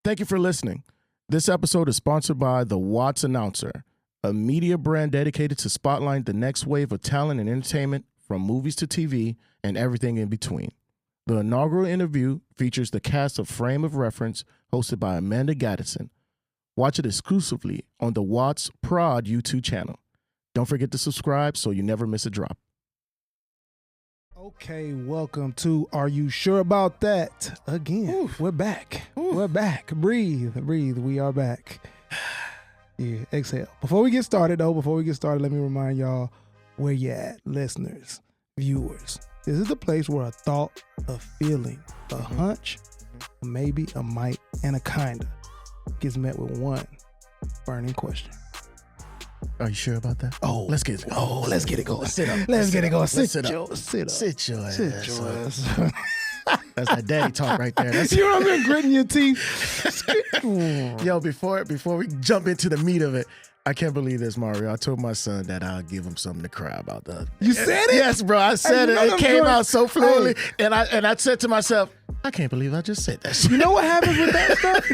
Thank you for listening. This episode is sponsored by the WATZS Announcer, a media brand dedicated to spotlighting the next wave of talent and entertainment from movies to TV and everything in between. The inaugural interview features the cast of Frame of Reference, hosted by Amanda Gaddison. Watch it exclusively on the WATZS Prod YouTube channel. Don't forget to subscribe so you never miss a drop. Okay, welcome to Are You Sure About That? Again, Oof. We're back. Oof. We're back. Breathe, we are back. Yeah, exhale. Before we get started, let me remind y'all where you at, listeners, viewers. This is the place where a thought, a feeling, a hunch, a maybe, a might, and a kinda gets met with one burning question. Are you sure about that? Oh, let's get it. Oh, let's get it going. Sit up. Let's get it going. Sit up. Sit your ass. That's that daddy talk right there. That's you know what I mean? Gritting your teeth. Yo, before we jump into the meat of it, I can't believe this, Mario. I told my son that I'll give him something to cry about. You said it? Yes, bro. I said it. It came out so fluently, and I said to myself, I can't believe I just said that shit. You know what happens with that stuff?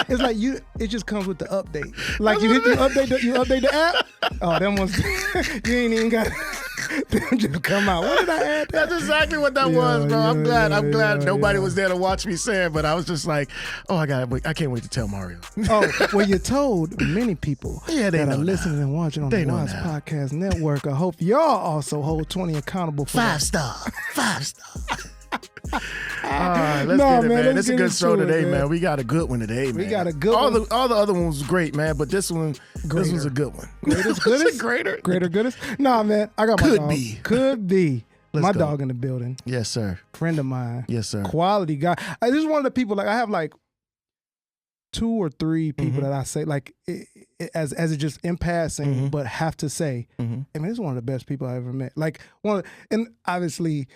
It's like it just comes with the update. Like you update the app. Oh, them ones you ain't even got them just come out. What did I add? That's exactly what that was, bro. I'm glad nobody was there to watch me say it, but I was just like, oh, I can't wait to tell Mario. Oh, well, you told many people that are listening and watching on the WATZS Podcast Network. I hope y'all also hold 20 accountable for 5 star. All right, let's get it, man. It's a good show today, man. We got a good one today, man. We got a good one. All the other ones was great, man, but this one's a good one. Greatest, goodest? Greater, goodest? Nah, man, I got my dog. Could be. My dog in the building. Yes, sir. Friend of mine. Yes, sir. Quality guy. This is one of the people, like I have like 2 or 3 people that I say, like as it just in passing, but have to say, I mean, this is one of the best people I ever met. Like and obviously,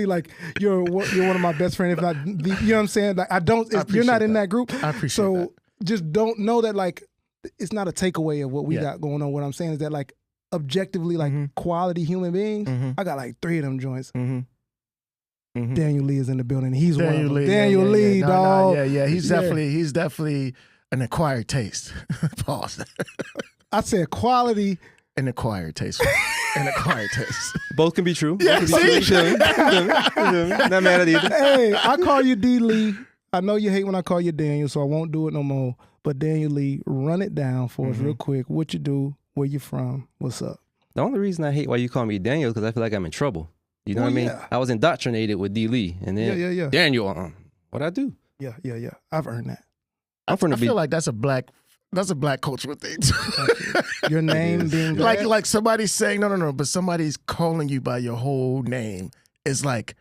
like you're one of my best friends. If not, you know what I'm saying? Like you're not in that group. I appreciate that. Just don't know that like it's not a takeaway of what we got going on. What I'm saying is that like objectively, like quality human beings, I got like 3 of them joints. Daniel Lee is in the building. He's Daniel one of them. Lee, Daniel Lee, dog. He's definitely an acquired taste. Pause. I said quality. An acquired taste. An acquired taste. Both can be true. Yeah, see? Not mad at either. Hey, I call you D. Lee. I know you hate when I call you Daniel, so I won't do it no more. But Daniel Lee, run it down for us real quick. What you do, where you from, what's up? The only reason I hate why you call me Daniel is because I feel like I'm in trouble. You know what I mean? Yeah. I was indoctrinated with D. Lee, and then Daniel, what'd I do? Yeah. I've earned that. I feel like that's a black cultural thing. Your name being black? like somebody's saying no, but somebody's calling you by your whole name. It's like,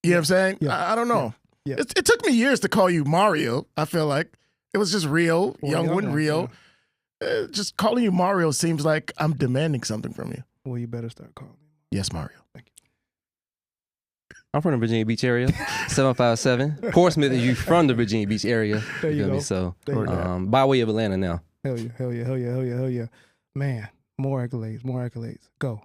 you know what I'm saying? Yeah. I don't know. Yeah. It took me years to call you Mario. I feel like it was just Rio, Youngwood Rio. Yeah. Just calling you Mario seems like I'm demanding something from you. Well, you better start calling me. Yes, Mario. Thank you. I'm from the Virginia Beach area, 757. Portsmouth is you from the Virginia Beach area. There you feel go. me? So, There you go. by way of Atlanta now. Hell yeah. Man, more accolades. Go.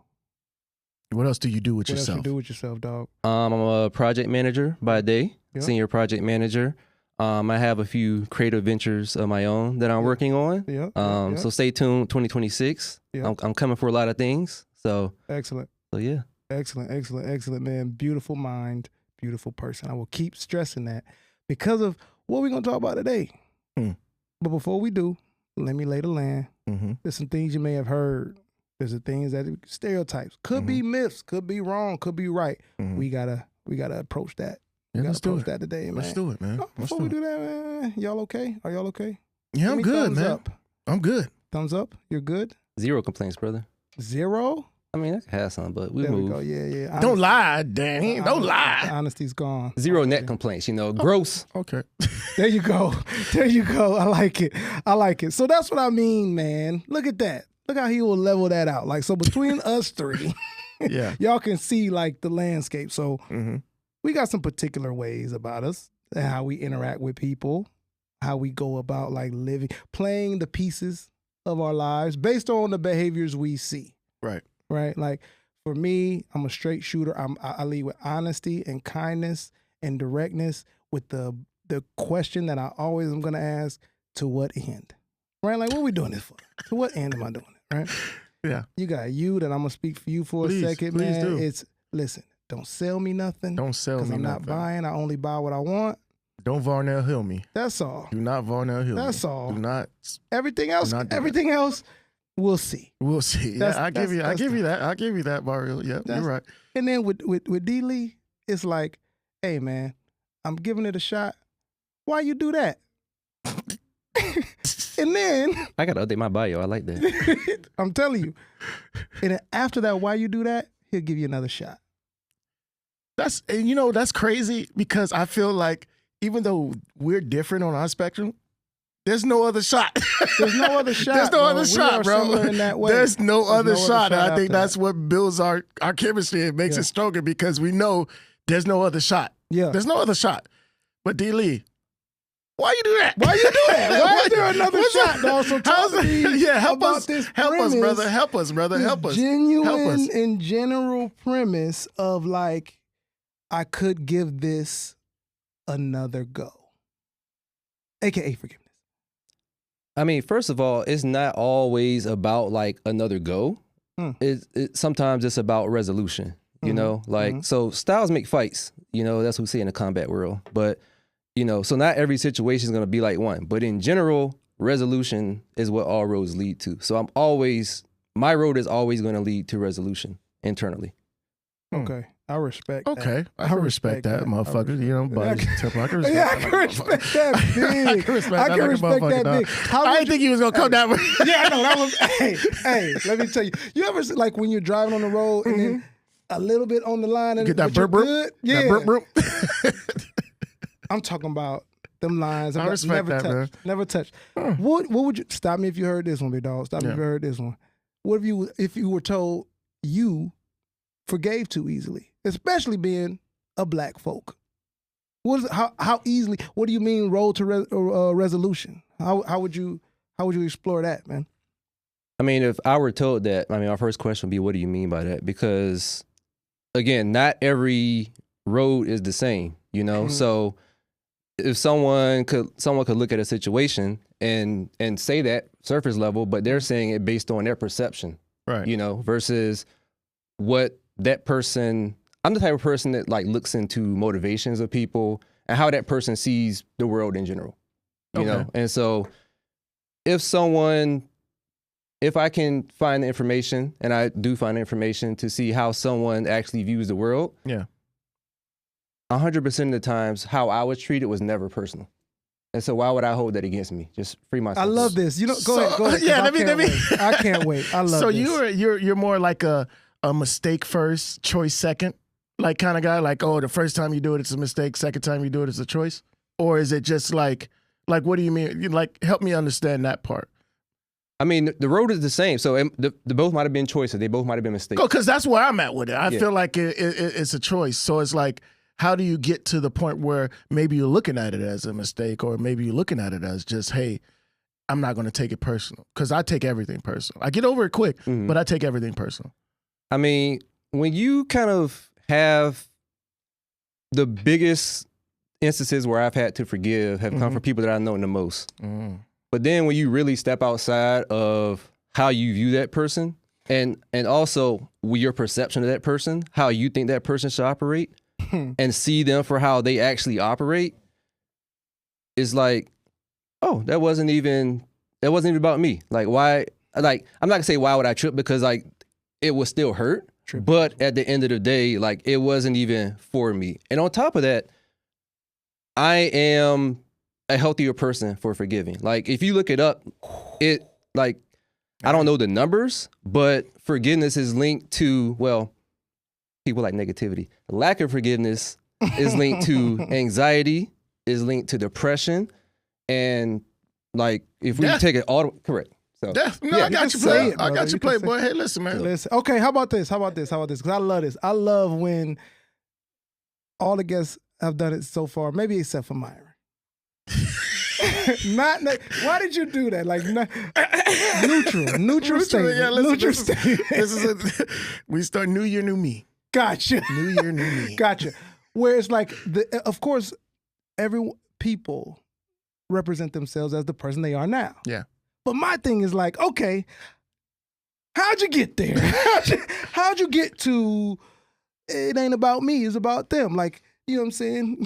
What else do you do with What yourself? else you do with yourself, dog? I'm a project manager by day, Yeah. senior project manager. I have a few creative ventures of my own that I'm working on. Yeah. So stay tuned, 2026. Yeah. I'm coming for a lot of things. So Excellent. yeah. Excellent, man. Beautiful mind, beautiful person. I will keep stressing that because of what we're going to talk about today. But before we do, let me lay the land. There's some things you may have heard. There's some things that stereotypes. Could be myths, could be wrong, could be right. We gotta approach that. Yeah, let's do it. That today, man. Let's do it, man. Before we do that, man, y'all okay? Are y'all okay? Yeah, I'm good, thumbs man. Up. I'm good. Thumbs up. You're good. 0 complaints, brother. 0. I mean, I can have some, but we There move. we go. Yeah. Don't lie, Danny. Don't lie. Honesty's gone. 0 net complaints, gross. Okay. There you go. I like it. So that's what I mean, man. Look at that. Look how he will level that out. Like, so between us 3, y'all can see like the landscape. So we got some particular ways about us and how we interact with people, how we go about like living, playing the pieces of our lives based on the behaviors we see. Right. Like for me, I'm a straight shooter. I lead with honesty and kindness and directness with the question that I always am going to ask, to what end? Right? Like, what are we doing this for? To what end am I doing it? Right? Yeah. You got you that I'm going to speak for you for a second, please man. do. Listen, don't sell me nothing. Don't sell me because I'm nothing. not buying. I only buy what I want. Don't Varnell Hill me. That's all. Do not Varnell Hill That's me. all. Do not. Everything else, do not do everything else, we'll see. We'll see. That's- Yeah, I give that's- you that. I'll give you that, Mario. Yeah, That's- you're right. And then with D. Lee, it's like, hey man, I'm giving it a shot. Why you do that? And then I gotta update my bio. I like that. I'm telling you. And then after that, why you do that, he'll give you another shot. That's crazy because I feel like even though we're different on our spectrum, there's no other shot. There's no other shot. There's no bro. other We shot, are bro. similar in that way. There's no other shot. And I after think that's that. what builds our chemistry and makes it stronger because we know there's no other shot. Yeah. There's no other shot. But D. Lee, why you do that? Why you do that? Why is there another shot, dog? So talk to me help about us, this help us, premise, brother. Help us, brother. this Help us. genuine Help us. and general premise of like, I could give this another go, aka forgiveness. I mean, first of all, it's not always about like another go. Sometimes it's about resolution. You know, like so styles make fights. You know, that's what we see in the combat world. But so not every situation is going to be like one. But in general, resolution is what all roads lead to. So my road is always going to lead to resolution internally. Okay, I respect. Okay, that. I can respect that, motherfucker. But I can respect Yeah, I can respect that big. I can respect that that dog. big. I didn't think he was gonna come that way. Yeah, I know that was. Hey, let me tell you. You ever like when you're driving on the road and then a little bit on the line and Get that but you're burp, good? Yeah, That burp. I'm talking about them lines. I respect never that, touched. man. Never touched. What would you stop me if you heard this one, big dog? Stop me if you heard this one. What if you were told you forgave too easily, especially being a black folk? How easily? What do you mean road to resolution? How would you explore that, man? I mean, if I were told that, my first question would be, what do you mean by that? Because again, not every road is the same, So if someone could look at a situation and say that surface level, but they're saying it based on their perception, Right. Versus what that person. I'm the type of person that like looks into motivations of people and how that person sees the world in general, you know? And so if I can find the information, and I do find the information to see how someone actually views the world. Yeah. 100% of the times, how I was treated was never personal. And so why would I hold that against me? Just free myself. I love this. Go ahead. Yeah, I let me. wait. I can't wait. I love So this. you're more like a mistake first, choice second, like kind of guy. Like, oh, the first time you do it, it's a mistake. Second time you do it, it's a choice. Or is it just like what do you mean? Like, help me understand that part. I mean, the road is the same. So the both might have been choices. They both might have been mistakes. Oh, because that's where I'm at with it. I feel like it's a choice. So it's like, how do you get to the point where maybe you're looking at it as a mistake, or maybe you're looking at it as just, hey, I'm not going to take it personal, because I take everything personal. I get over it quick, but I take everything personal. I mean, when you kind of have the biggest instances where I've had to forgive have come from people that I know the most. But then when you really step outside of how you view that person and also your perception of that person, how you think that person should operate, and see them for how they actually operate, it's like, oh, that wasn't even about me. Like, why? Like, I'm not gonna say why would I trip, because like it would still hurt. But at the end of the day, like, it wasn't even for me. And on top of that, I am a healthier person for forgiving. Like, if you look it up, it like, I don't know the numbers, but forgiveness is linked to, well, people like negativity. The lack of forgiveness is linked to anxiety, is linked to depression, and like, if we take it all correct. So I got you, play. I got you, play, boy. Hey, listen, man. Listen. Okay, how about this? Because I love this. I love when all the guests have done it so far, maybe except for Myron. Why did you do that? Like, neutral statement. Yeah, listen, neutral statement. we start new year, new me. Gotcha. New year, new me. Gotcha. where it's like, of course, people represent themselves as the person they are now. Yeah. But my thing is like, okay, how'd you get there? How'd you get to, it ain't about me, it's about them? Like, you know what I'm saying?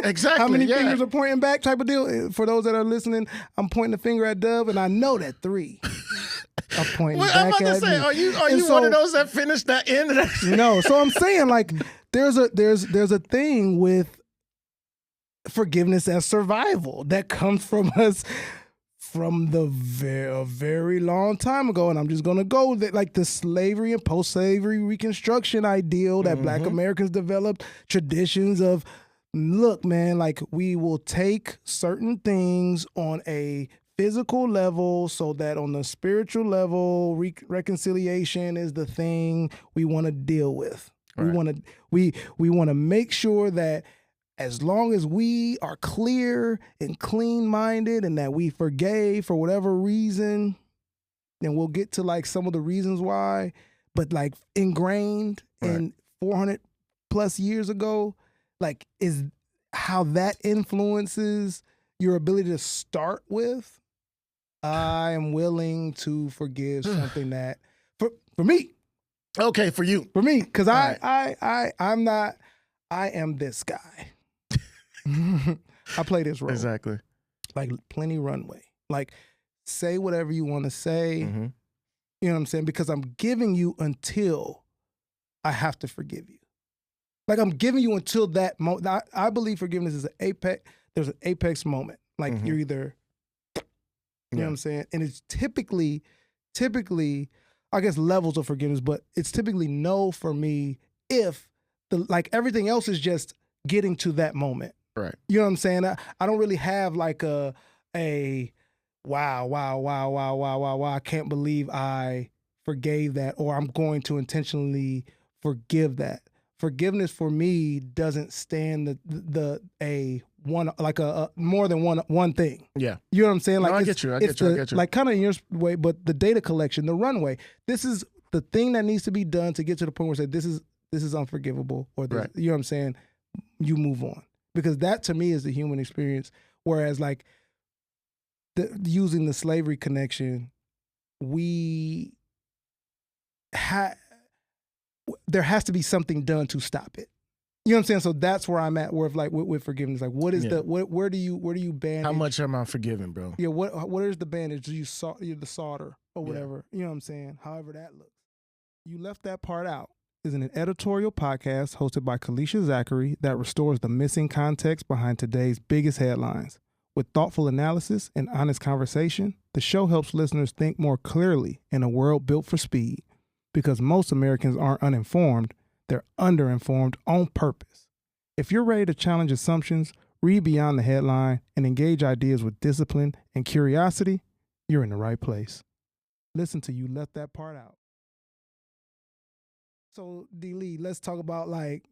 Exactly. How many yeah. fingers are pointing back type of deal? For those that are listening, I'm pointing the finger at Dove, and I know that 3 are pointing Well, back I'm about to at say, me. are you one of those that finished that end of that shit? No, so I'm saying like there's a thing with forgiveness as survival that comes from us from the very long time ago, and I'm just gonna go that like the slavery and post-slavery Reconstruction ideal that Black Americans developed, traditions of, look, man, like we will take certain things on a physical level so that on the spiritual level, reconciliation is the thing we want to deal with. Right. We want to make sure that as long as we are clear and clean-minded and that we forgave for whatever reason, then we'll get to like some of the reasons why, but like ingrained in 400 plus years ago, like is how that influences your ability to start with. I am willing to forgive something that for me. Okay, for you. For me, because I'm not, I am this guy. I play this role. Exactly. Like plenty runway. Like say whatever you want to say. You know what I'm saying? Because I'm giving you until I have to forgive you. Like I'm giving you until that moment. I believe forgiveness is an apex. There's an apex moment. Like you're either, you know what I'm saying? And it's typically, I guess levels of forgiveness, but it's typically no for me if like everything else is just getting to that moment. Right. You know what I'm saying? I don't really have like a wow, I can't believe I forgave that, or I'm going to intentionally forgive that. Forgiveness for me doesn't stand more than one thing. Yeah. You know what I'm saying? Like no, I get you. I get you. Like kind of in your way, but the data collection, the runway, this is the thing that needs to be done to get to the point where say this is unforgivable, or this, you know what I'm saying? You move on. Because that to me is the human experience. Whereas like using the slavery connection, there has to be something done to stop it. You know what I'm saying? So that's where I'm at. Where if like with forgiveness, like what is where do you bandage? How much am I forgiven, bro? Yeah. What is the bandage? Do you the solder or whatever? You know what I'm saying? However that looks. You left that part out. Is an editorial podcast hosted by Kalisha Zachary that restores the missing context behind today's biggest headlines. With thoughtful analysis and honest conversation, the show helps listeners think more clearly in a world built for speed. Because most Americans aren't uninformed, they're underinformed on purpose. If you're ready to challenge assumptions, read beyond the headline, and engage ideas with discipline and curiosity, you're in the right place. Listen to You Left That Part Out. So, D. Lee, let's talk about like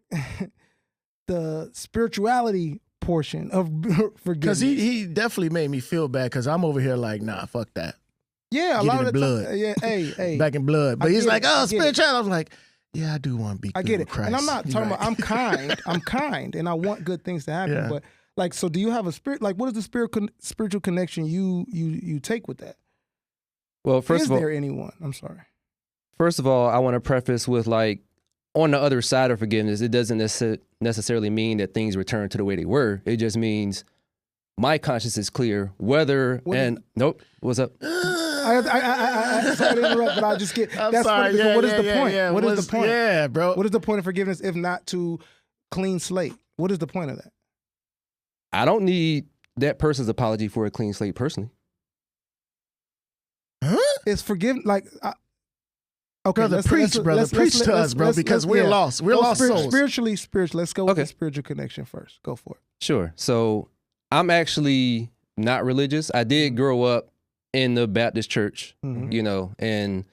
the spirituality portion of forgiveness. Because he definitely made me feel bad because I'm over here like, nah, fuck that. Yeah, a lot of the blood. Yeah, hey. Back in blood. But he's like, spirituality. I was like, yeah, I do want to be good I get with it. Christ. And I'm not talking about, I'm kind. I'm kind and I want good things to happen. Yeah. But like, so do you have a spirit, like what is the spiritual connection you take with that? Well, first of all, is there anyone? I'm sorry. First of all, I want to preface with like, on the other side of forgiveness, it doesn't necessarily mean that things return to the way they were. It just means my conscience is clear whether nope. What's up? I sorry to interrupt, but I'll just get. I'm that's sorry. Funny, what is the point? Yeah. What is the point? Yeah, bro. What is the point of forgiveness if not to clean slate? What is the point of that? I don't need that person's apology for a clean slate personally. Huh? It's forgiven like. Okay, brother, preach to us, bro, because we're lost. We're lost souls. Spiritually. Let's go with the spiritual connection first. Go for it. Sure. So I'm actually not religious. I did grow up in the Baptist church, you know, and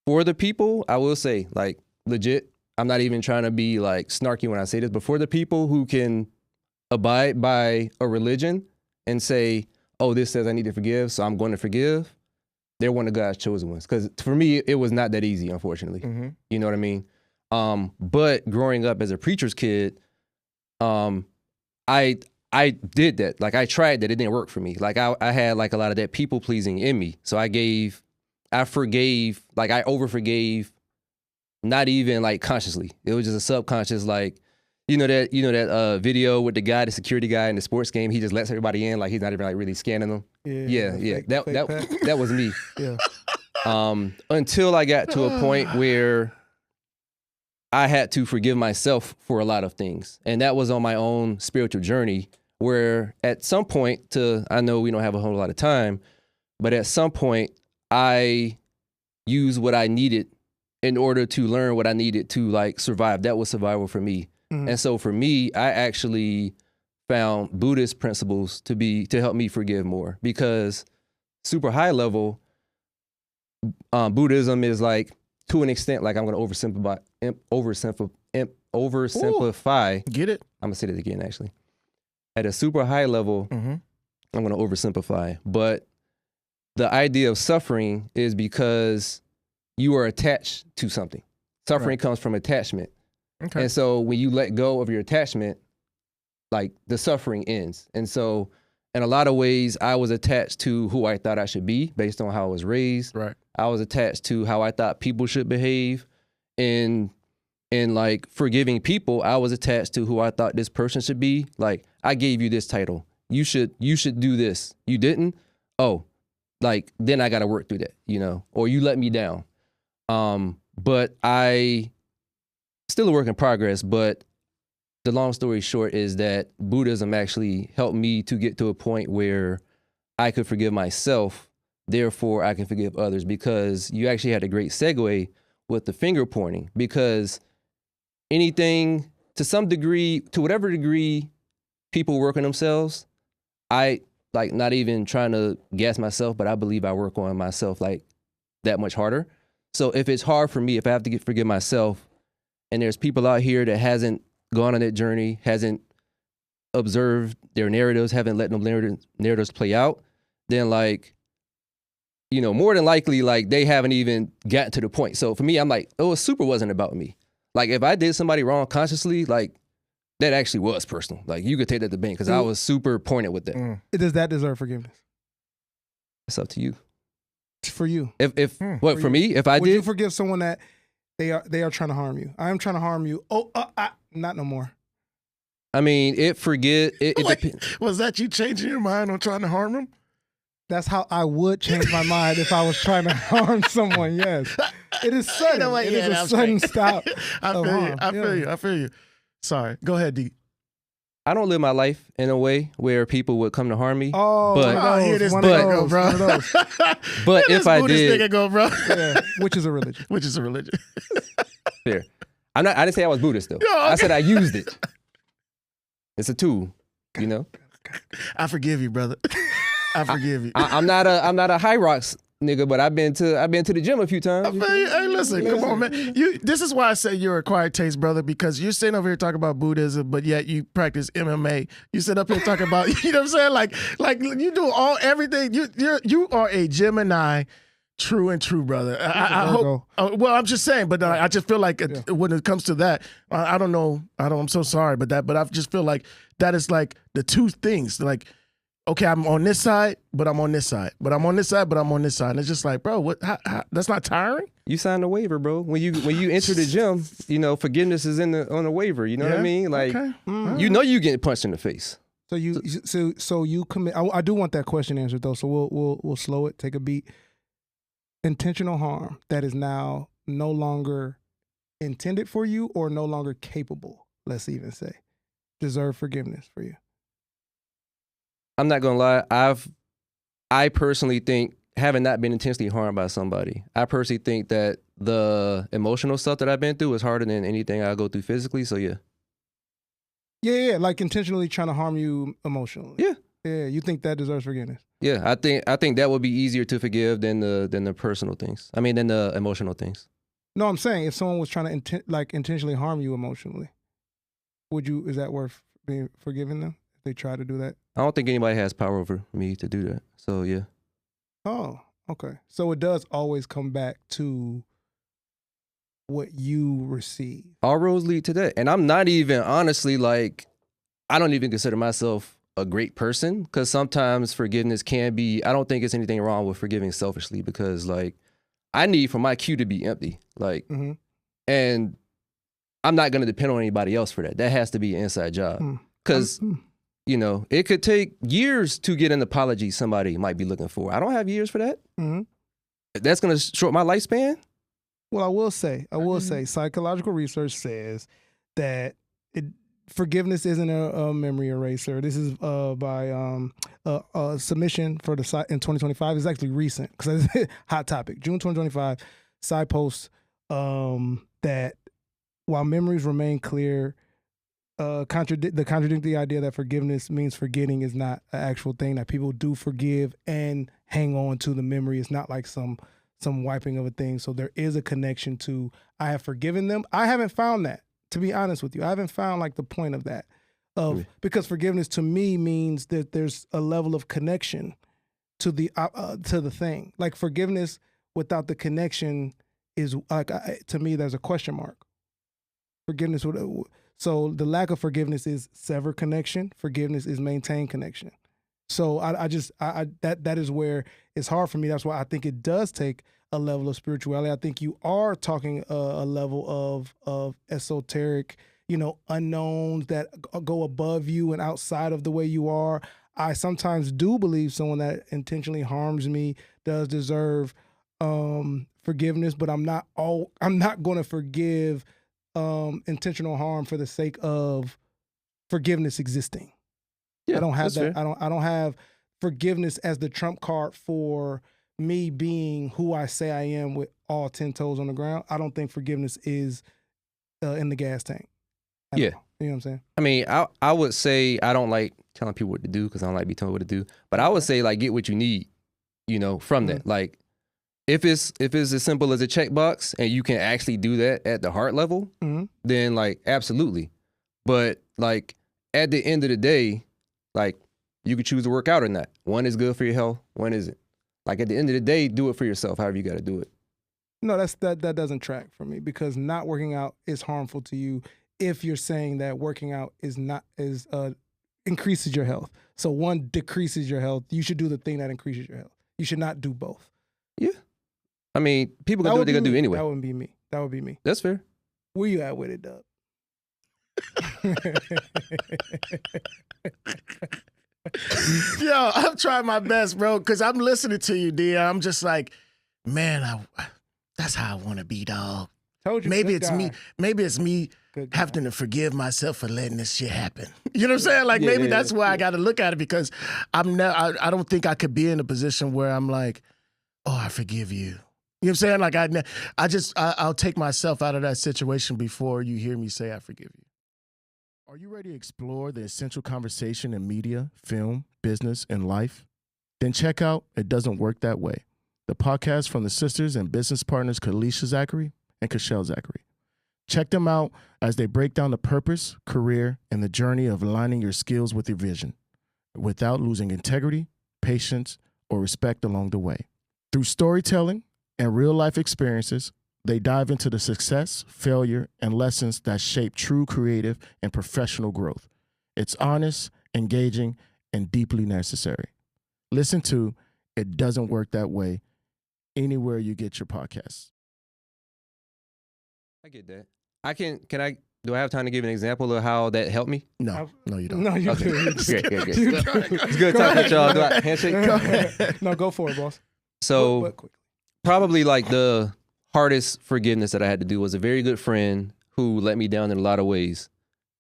for the people, I will say, like, legit, I'm not even trying to be like snarky when I say this, but for the people who can abide by a religion and say, oh, this says I need to forgive, so I'm going to forgive, they're one of God's chosen ones. Because for me, it was not that easy, unfortunately. You know what I mean? But growing up as a preacher's kid, I did that. Like I tried that. It didn't work for me. Like I had like a lot of that people pleasing in me. So I forgave, like I over forgave, not even like consciously. It was just a subconscious, like, you know that video with the guy, the security guy in the sports game, he just lets everybody in, like he's not even like really scanning them. Yeah. That was me. Yeah. Until I got to a point where I had to forgive myself for a lot of things. And that was on my own spiritual journey, where at some point, I know we don't have a whole lot of time, but at some point I used what I needed in order to learn what I needed to like survive. That was survival for me. Mm-hmm. And so for me, I actually found Buddhist principles to help me forgive more, because super high level Buddhism is like, to an extent, like I'm going to oversimplify. Ooh, get it? I'm going to say that again, actually. At a super high level, I'm going to oversimplify. But the idea of suffering is because you are attached to something. Suffering comes from attachment. Okay. And so when you let go of your attachment, like the suffering ends. And so in a lot of ways, I was attached to who I thought I should be based on how I was raised. Right. I was attached to how I thought people should behave. And like forgiving people, I was attached to who I thought this person should be. Like, I gave you this title. You should do this. You didn't? Oh, like then I got to work through that, or you let me down. But I still a work in progress, but the long story short is that Buddhism actually helped me to get to a point where I could forgive myself, therefore I can forgive others, because you actually had a great segue with the finger pointing, because anything to some degree, to whatever degree people work on themselves, I like not even trying to gas myself, but I believe I work on myself like that much harder. So if it's hard for me, if I have to forgive myself, and there's people out here that hasn't gone on that journey, hasn't observed their narratives, haven't let them narratives play out, then like, more than likely, like they haven't even gotten to the point. So for me, I'm like, oh, super wasn't about me. Like if I did somebody wrong consciously, like that actually was personal. Like you could take that to the bank, because I was super pointed with that. Does that deserve forgiveness? It's up to you. For you. For me, if I would did, you forgive someone that they are trying to harm you? I am trying to harm you. Oh, not no more. I mean, was that you changing your mind on trying to harm him? That's how I would change my mind if I was trying to harm someone. Yes, it is sudden. It is a sudden stop. I feel you. Sorry, go ahead, D. I don't live my life in a way where people would come to harm me. Oh, but here this nigga go, bro. But if I did, nigga go, bro. Yeah, which is a religion. Fair. I didn't say I was Buddhist though. Yo, okay. I said I used it. It's a tool, I forgive you, brother. I forgive you. I'm not a high rocks nigga, but I've been to the gym a few times. I feel you. Hey, listen, come on, man. This is why I say you're a quiet taste, brother, because you're sitting over here talking about Buddhism, but yet you practice MMA. You sit up here talking about, you know what I'm saying? Like you do everything. You are a Gemini. True and true, brother. I hope. Well, I'm just saying, but I just feel like when it comes to that, I don't know. I'm so sorry, but I just feel like that is like the two things. Like, okay, I'm on this side, but I'm on this side. But I'm on this side, but I'm on this side. And it's just like, bro, what? How, that's not tiring? You signed a waiver, bro. When you enter the gym, forgiveness is on the waiver. You know what I mean? Like, you get punched in the face. So you commit. I do want that question answered though. So we'll slow it. Take a beat. Intentional harm that is now no longer intended for you or no longer capable, let's even say, deserve forgiveness for you. I'm not gonna lie. I personally think, having not been intentionally harmed by somebody, I personally think that the emotional stuff that I've been through is harder than anything I go through physically. So yeah. Yeah, like intentionally trying to harm you emotionally. Yeah. Yeah, you think that deserves forgiveness? Yeah, I think that would be easier to forgive than the personal things. I mean, than the emotional things. No, I'm saying if someone was trying to intentionally harm you emotionally, is that worth being forgiving them if they try to do that? I don't think anybody has power over me to do that. So yeah. Oh, okay. So it does always come back to what you receive. All roads lead to that. And I'm not even, honestly, like, I don't even consider myself a great person, because sometimes forgiveness can be, I don't think it's anything wrong with forgiving selfishly, because like I need for my queue to be empty. Like, and I'm not going to depend on anybody else for that. That has to be an inside job. Because, you know, it could take years to get an apology somebody might be looking for. I don't have years for that. That's going to short my lifespan. Well, I will say, psychological research says that forgiveness isn't a memory eraser. This is by a submission for the site in 2025. It's actually recent because it's hot topic. June 2025, side post that while memories remain clear, contradict the idea that forgiveness means forgetting is not an actual thing, that people do forgive and hang on to the memory. It's not like some wiping of a thing. So there is a connection to, I have forgiven them. I haven't found that, to be honest with you. I haven't found like the point of that, because forgiveness to me means that there's a level of connection to the thing. Like forgiveness without the connection is like, to me, there's a question mark. Forgiveness, so the lack of forgiveness is sever connection. Forgiveness is maintain connection. So that is where it's hard for me. That's why I think it does take a level of spirituality. I think you are talking a level of esoteric, unknowns that go above you and outside of the way you are. I sometimes do believe someone that intentionally harms me does deserve forgiveness, but I'm not going to forgive intentional harm for the sake of forgiveness existing. Yeah, I don't have that. Fair. I don't have forgiveness as the trump card for me being who I say I am with all 10 toes on the ground. I don't think forgiveness is in the gas tank. Yeah. All. You know what I'm saying? I mean, I would say I don't like telling people what to do because I don't like being told what to do. But I would say like get what you need, from that. Like if it's as simple as a checkbox and you can actually do that at the heart level, then like absolutely. But like at the end of the day, like you could choose to work out or not. One is good for your health, one isn't. Like at the end of the day, do it for yourself, however you got to do it. No, that doesn't track for me, because not working out is harmful to you if you're saying that working out increases your health. So one decreases your health. You should do the thing that increases your health. You should not do both. Yeah. I mean, people can do what they're going to do anyway. That wouldn't be me. That would be me. That's fair. Where you at with it, Doug? Yo, I'm trying my best, bro, because I'm listening to you, D. I'm just like, man, that's how I want to be, dog. Told you. Maybe it's me. Maybe it's me having to forgive myself for letting this shit happen. You know what I'm saying? Like maybe that's why I got to look at it, because I don't think I could be in a position where I'm like, oh, I forgive you. You know what I'm saying? Like I'll take myself out of that situation before you hear me say I forgive you. Are you ready to explore the essential conversation in media, film, business, and life? Then check out It Doesn't Work That Way, the podcast from the sisters and business partners Kalisha Zachary and Cashel Zachary. Check them out as they break down the purpose, career, and the journey of aligning your skills with your vision without losing integrity, patience, or respect along the way. Through storytelling and real-life experiences, they dive into the success, failure, and lessons that shape true creative and professional growth. It's honest, engaging, and deeply necessary. Listen to It Doesn't Work That Way anywhere you get your podcasts. I get that. Do I have time to give an example of how that helped me? No, you don't. No, you do. Great. It's good talking to y'all. Do I handshake? Go ahead. No, go for it, boss. So probably like the hardest forgiveness that I had to do was a very good friend who let me down in a lot of ways.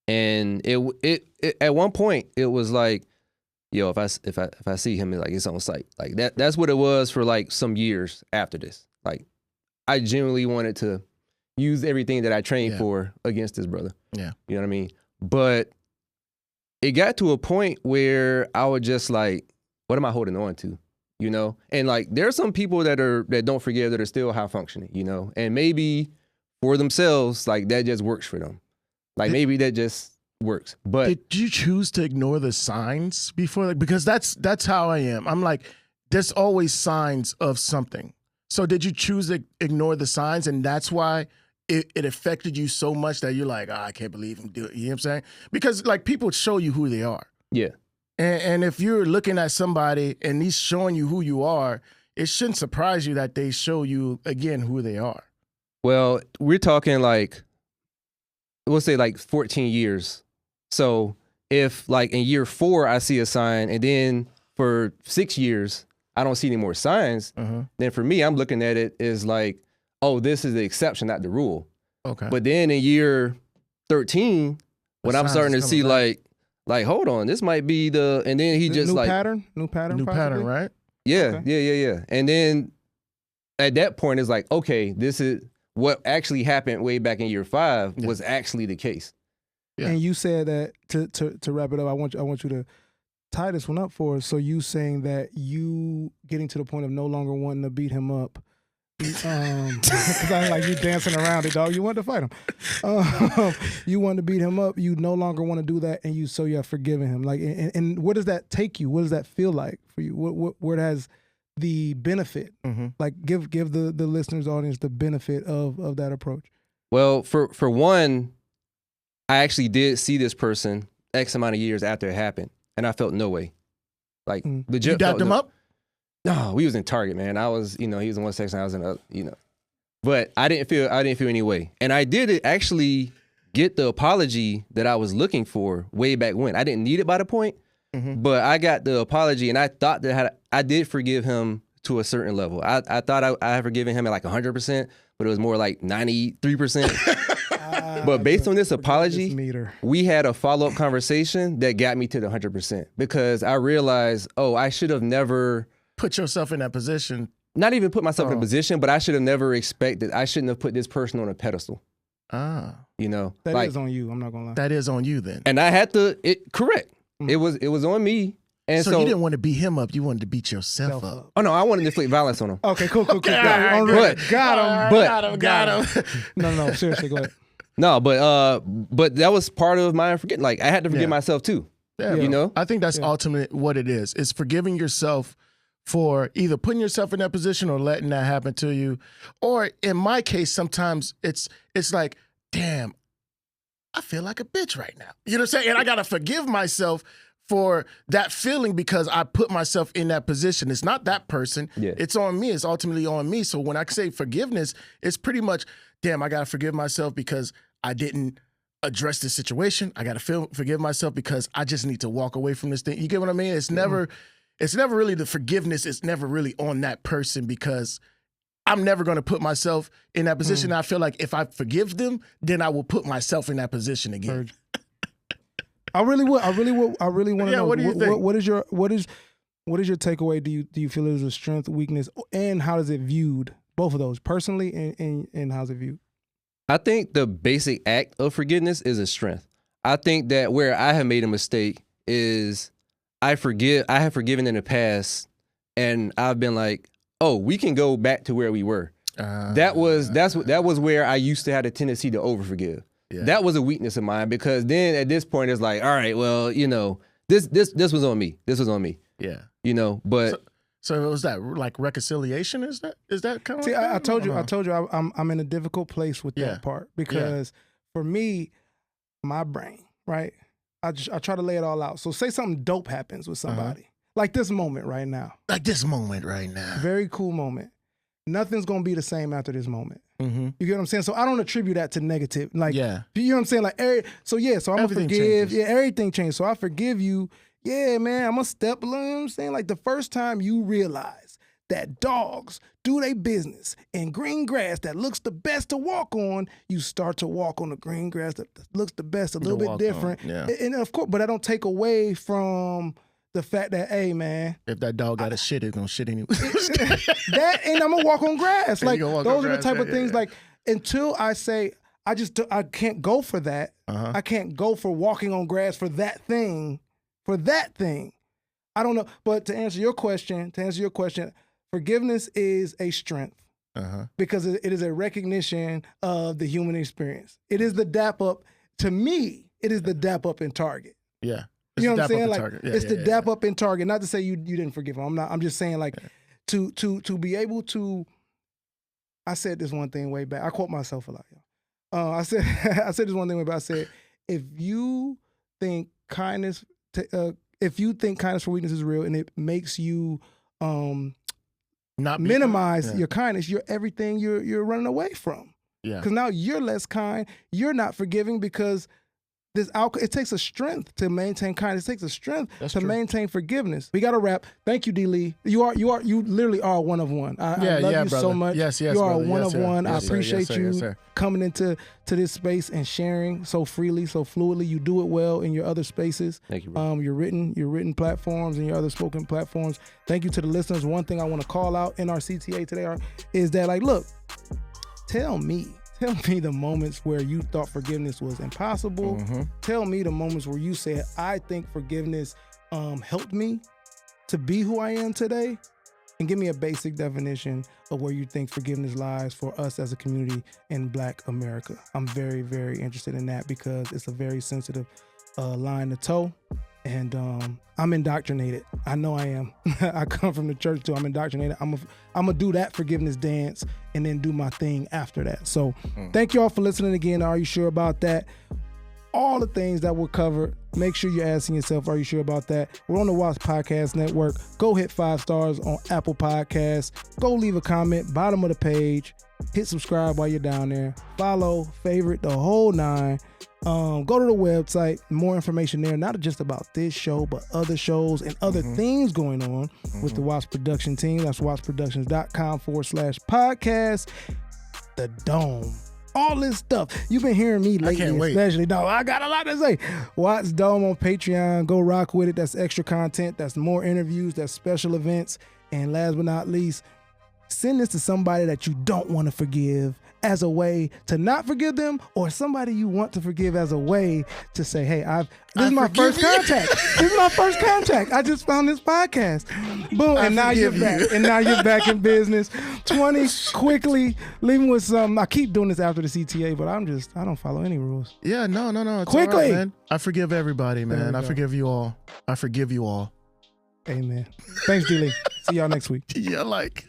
And it at one point it was like, yo, if I see him, like it's on sight. Like that's what it was for like some years after this. Like I genuinely wanted to use everything that I trained for against this brother. Yeah. You know what I mean? But it got to a point where I was just like, what am I holding on to? And like there are some people that don't forgive that are still high functioning, and maybe for themselves, like that just works for them. Like maybe that just works. But did you choose to ignore the signs before? Because that's how I am. I'm like, there's always signs of something. So did you choose to ignore the signs, and that's why it affected you so much that you're like, oh, I can't believe him do it. You know what I'm saying? Because like people show you who they are. Yeah. And if you're looking at somebody and he's showing you who you are, it shouldn't surprise you that they show you again who they are. Well, we're talking like, we'll say like 14 years. So if like in year 4, I see a sign and then for 6 years, I don't see any more signs, then for me, I'm looking at it as like, oh, this is the exception, not the rule. Okay. But then in year 13, when I'm starting to see back. like, hold on, this might be the, and then he just new like, pattern, possibly? right? yeah, Okay. yeah. And then at that point, it's like, okay, this is what actually happened way back in year 5 was actually the case. Yeah. And you said that to wrap it up, I want you to tie this one up for us. So you saying that you getting to the point of no longer wanting to beat him up, because I like you dancing around it, dog. You want to fight him. You want to beat him up. You no longer want to do that, and you have forgiven him. Like, and where does that take you? What does that feel like for you? Where it has the benefit? Like, give the listeners, audience, the benefit of that approach. Well, for one, I actually did see this person X amount of years after it happened, and I felt no way. Like legit. You dapped him up? No, we was in Target, man. I was, he was in one section, I was in the, But I didn't feel any way. And I did actually get the apology that I was looking for way back when. I didn't need it by the point, but I got the apology, and I thought that I did forgive him to a certain level. I thought I had forgiven him at like 100%, but it was more like 93%. But based on this apology, we had a follow-up conversation that got me to the 100% because I realized, I should have never put yourself in that position. Not even put myself in a position, but I should have never expected. I shouldn't have put this person on a pedestal. That is on you. I'm not gonna lie. That is on you then. And I had to. Correct. It was on me. And so you didn't want to beat him up. You wanted to beat yourself up. Oh no, I wanted to inflict violence on him. Okay, cool. Okay, Got him. Got him. No, seriously, go ahead. No, but that was part of my forgetting. Like I had to forgive myself too. Yeah, I think that's ultimately what it is. It's forgiving yourself for either putting yourself in that position or letting that happen to you. Or in my case, sometimes it's like, damn, I feel like a bitch right now. You know what I'm saying? And I got to forgive myself for that feeling because I put myself in that position. It's not that person. Yeah. It's on me. It's ultimately on me. So when I say forgiveness, it's pretty much, damn, I got to forgive myself because I didn't address this situation. I got to forgive myself because I just need to walk away from this thing. You get what I mean? It's never really the forgiveness. It's never really on that person because I'm never going to put myself in that position. I feel like if I forgive them, then I will put myself in that position again. I really want to know. What do you think? What is your takeaway? Do you feel it is a strength, weakness, and how is it viewed? Both of those, personally and how's it viewed? I think the basic act of forgiveness is a strength. I think that where I have made a mistake is I have forgiven in the past, and I've been like, oh, we can go back to where we were. That was where I used to have a tendency to overforgive. Yeah. That was a weakness of mine because then at this point it's like, all right, well, this was on me. This was on me. Yeah. But so was that like reconciliation? Is that kind of? See, I told you, I'm in a difficult place with that part because for me, my brain, right? I try to lay it all out. So say something dope happens with somebody, like this moment right now. Very cool moment. Nothing's gonna be the same after this moment. You get what I'm saying? So I don't attribute that to negative. Like, you know what I'm saying? Like, so I'm gonna forgive. Changes. Yeah, everything changed. So I forgive you. Yeah, man, I'm a step. You know what I'm saying? Like the first time you realize that dogs do their business in green grass that looks the best to walk on, you start to walk on the green grass that looks the best, a little bit different. Yeah. And of course, but I don't take away from the fact that, hey, man, if that dog got a shit, it's gonna shit anyway. That, and I'm gonna walk on grass. Like those are the type of things. Like until I say I can't go for that. I can't go for walking on grass for that thing. I don't know. But to answer your question, forgiveness is a strength because it is a recognition of the human experience. It is the dap up. To me, it is the dap up in Target. Yeah. You know what I'm saying? Like it's the dap up in Target. Not to say you didn't forgive him. I'm just saying like to be able to. I said this one thing way back. I quote myself a lot, y'all. I said I said this one thing, but I said if you think kindness for weakness is real and it makes you Not minimize your kindness, you're everything you're running away from. Yeah. Because now you're less kind, you're not forgiving because it takes a strength to maintain kindness. It takes a strength to maintain forgiveness. We got to wrap. Thank you, D. Lee. You literally are one of one. I love you so much. Yes, you are brother. one Yes, of one. Yes, I appreciate yes, you coming into this space and sharing so freely, so fluidly. You do it well in your other spaces. Thank you, bro. Your written platforms and your other spoken platforms. Thank you to the listeners. One thing I want to call out in our CTA today is that, like, look, tell me the moments where you thought forgiveness was impossible. Mm-hmm. Tell me the moments where you said, I think forgiveness helped me to be who I am today. And give me a basic definition of where you think forgiveness lies for us as a community in Black America. I'm very, very interested in that because it's a very sensitive line to toe. And I'm indoctrinated. I know I am. I come from the church too. I'm indoctrinated. I'm gonna do that forgiveness dance and then do my thing after that. So thank you all for listening again. Are you sure about that? All the things that were covered, make sure you're asking yourself, are you sure about that? We're on the WATZS Podcast Network. Go hit 5 stars on Apple Podcasts. Go leave a comment, bottom of the page. Hit subscribe while you're down there. Follow, favorite, the whole 9. Go to the website, more information there, not just about this show, but other shows and other things going on with the WATZS production team. That's watzproductions.com/podcast. The Dome. All this stuff. You've been hearing me lately, especially. No, I got a lot to say. WATZS Dome on Patreon. Go rock with it. That's extra content. That's more interviews. That's special events. And last but not least, send this to somebody that you don't want to forgive as a way to not forgive them, or somebody you want to forgive as a way to say, hey, this is my first contact. This is my first contact. I just found this podcast. Boom. And now you're back. And now you're back in business. 20, quickly, leaving with some. I keep doing this after the CTA, but I don't follow any rules. Yeah, no. It's quickly. All right, man. I forgive everybody, man. I forgive you all. I forgive you all. Amen. Thanks, D. Lee. See y'all next week. Yeah, like.